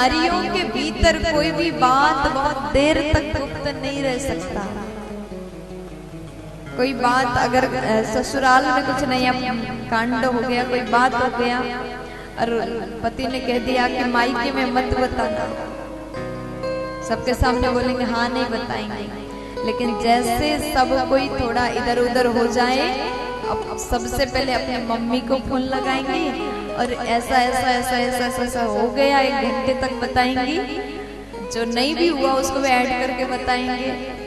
नारियों के भीतर कोई भी बात बहुत देर तक गुप्त नहीं रह सकता। कोई बात अगर ससुराल में कुछ नया कांड हो गया, कोई बात हो गया और पति ने कह दिया कि मायके में मत बताना, सबके सामने बोलेंगे हाँ नहीं बताएंगे, लेकिन जैसे सब कोई थोड़ा इधर उधर हो जाए, अब सबसे पहले अपने मम्मी को फोन लगाएंगी और ऐसा ऐसा ऐसा ऐसा ऐसा, ऐसा हो गया 1 घंटे तक बताएंगी, जो नहीं भी हुआ उसको भी ऐड करके बताएंगे।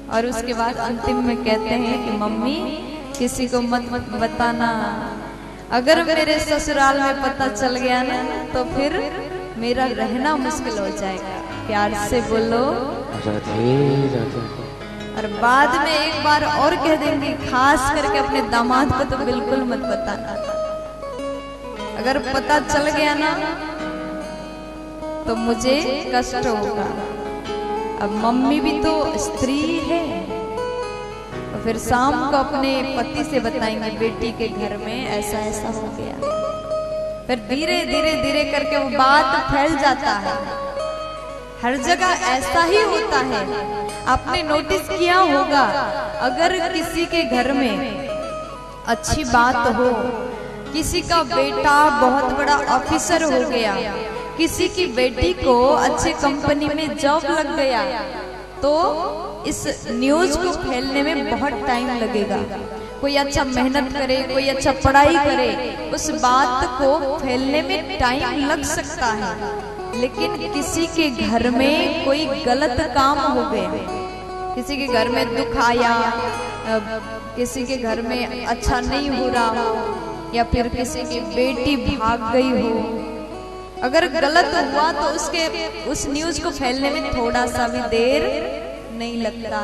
और उसके बाद अंतिम में कहते हैं कि मम्मी किसी को मत बताना, अगर मेरे ससुराल में पता चल गया ना तो फिर मेरा रहना मुश्किल हो जाएगा। प्यार से बोलो राधे राधे। और बाद में एक बार और कह देंगे, खास करके अपने दामाद को तो बिल्कुल मत बताना, अगर पता चल गया ना तो मुझे कष्ट होगा। अब मम्मी भी तो स्त्री है, तो फिर शाम को अपने पति से बताएंगे बेटी के घर में ऐसा ऐसा हो गया। फिर धीरे धीरे धीरे करके वो बात फैल जाता है। हर जगह ऐसा ही होता है। आपने नोटिस किया होगा, अगर किसी के घर में अच्छी बात हो, किसी का बेटा बहुत बड़ा ऑफिसर हो गया, किसी की बेटी को अच्छी कंपनी में जॉब लग गया, तो इस न्यूज को फैलने में बहुत टाइम लगेगा। कोई अच्छा मेहनत करे, कोई अच्छा पढ़ाई करे, उस बात को फैलने में टाइम लग सकता है। लेकिन किसी के घर में कोई गलत काम हो गया, किसी के घर में दुख आया, किसी के घर में अच्छा नहीं हो रहा हो, या फिर किसी की बेटी भाग गई हो, अगर गलत हुआ तो उस न्यूज को फैलने में थोड़ा सा भी देर नहीं लगता,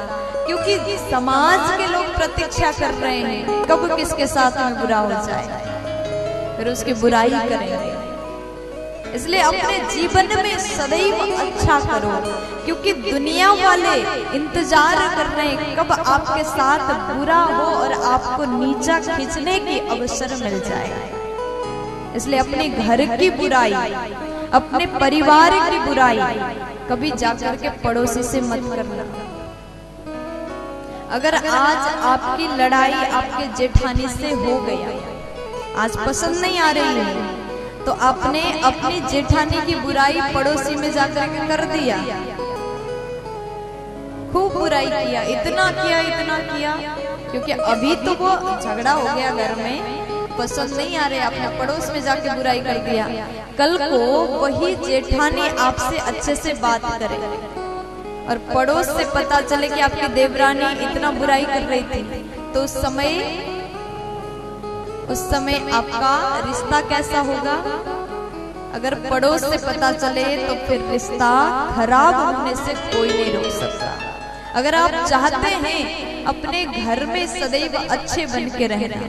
क्योंकि समाज के लोग प्रतीक्षा कर रहे हैं कब किसके साथ में बुरा हो जाए, फिर उसकी बुराई करेंगे। इसलिए अपने जीवन में सदैव अच्छा करो, क्योंकि दुनिया वाले इंतजार कर रहे हैं कब आपके साथ बुरा हो और आपको नीचा खींचने की अवसर मिल जाए। इसलिए अपने घर की बुराई, अपने परिवार की बुराई कभी जाकर के पड़ोसी से मत करना। अगर आज आपकी लड़ाई आपके जेठानी से हो गया, आज पसंद नहीं आ रही है, तो आपने अपनी जेठानी की बुराई पड़ोसी में जाकर के कर दिया, खूब बुराई किया, इतना किया, क्योंकि अभी तो वो झगड़ा हो गया घर में, पसंद नहीं आ रहे, आपने पड़ोस में जाके बुराई कर दिया। कल को वही जेठानी आपसे अच्छे से बात करे और पड़ोस से पता चले कि आपकी देवरानी इतना बुराई कर रही थी, तो उस समय आपका रिश्ता कैसा होगा? अगर पड़ोस से पता चले तो फिर रिश्ता खराब होने से कोई नहीं रोक सकता। अगर आप चाहते हैं अपने घर में सदैव अच्छे बन के रहना,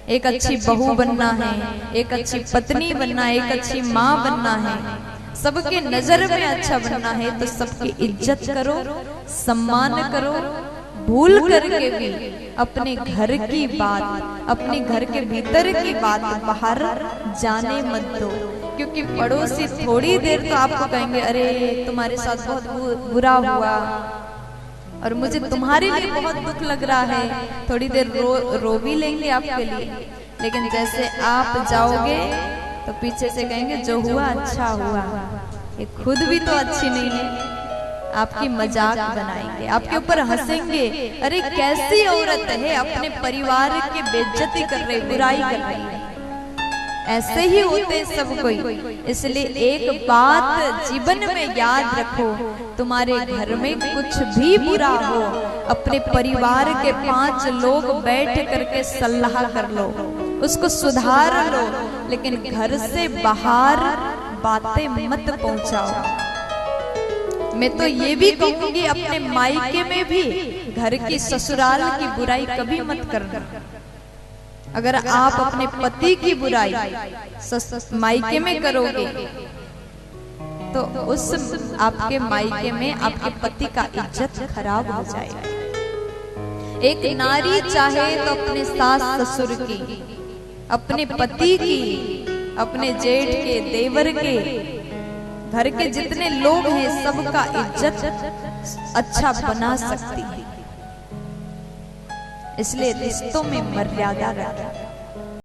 एक अच्छी बहू बनना है, एक अच्छी पत्नी बनना है, एक अच्छी माँ बनना है, सबके नजर में अच्छा बनना है, तो सबकी इज्जत करो, सम्मान करो, भूल करके भी अपने घर की बात, अपने घर के भीतर की बात बाहर जाने मत दो, क्योंकि पड़ोसी थोड़ी देर तो आपको कहेंगे अरे तुम्हारे साथ बहुत बुरा हुआ और मुझे तुम्हारे लिए बहुत दुख लग रहा है, थोड़ी देर रो भी लेंगे आपके लिए, लेकिन जैसे आप जाओगे तो पीछे से कहेंगे जो हुआ अच्छा हुआ। ये खुद भी तो अच्छी नहीं है, आपकी मजाक बनाएंगे, आपके ऊपर हंसेंगे, अरे कैसी औरत है अपने परिवार की बेइज्जती कर रही, बुराई कर रही है। ऐसे ही होते सब कोई। इसलिए एक बात जीवन में याद रखो, तुम्हारे घर में कुछ भी बुरा हो, अपने परिवार के 5 लोग बैठ करके सलाह कर लो, उसको सुधार लो, लेकिन घर से बाहर बातें मत पहुंचाओ। मैं तो ये भी कहूंगी अपने मायके में भी घर की ससुराल की बुराई कभी मत करना। अगर आप अपने पति की बुराई मायके में करोगे तो उस आपके मायके में आपके पति का इज्जत खराब हो जाएगा। एक नारी चाहे तो अपने सास ससुर की, अपने पति की, अपने जेठ के, देवर के घर के जितने लोग हैं सबका इज्जत अच्छा बना सकती है। इसलिए रिश्तों में मर्यादा रखें।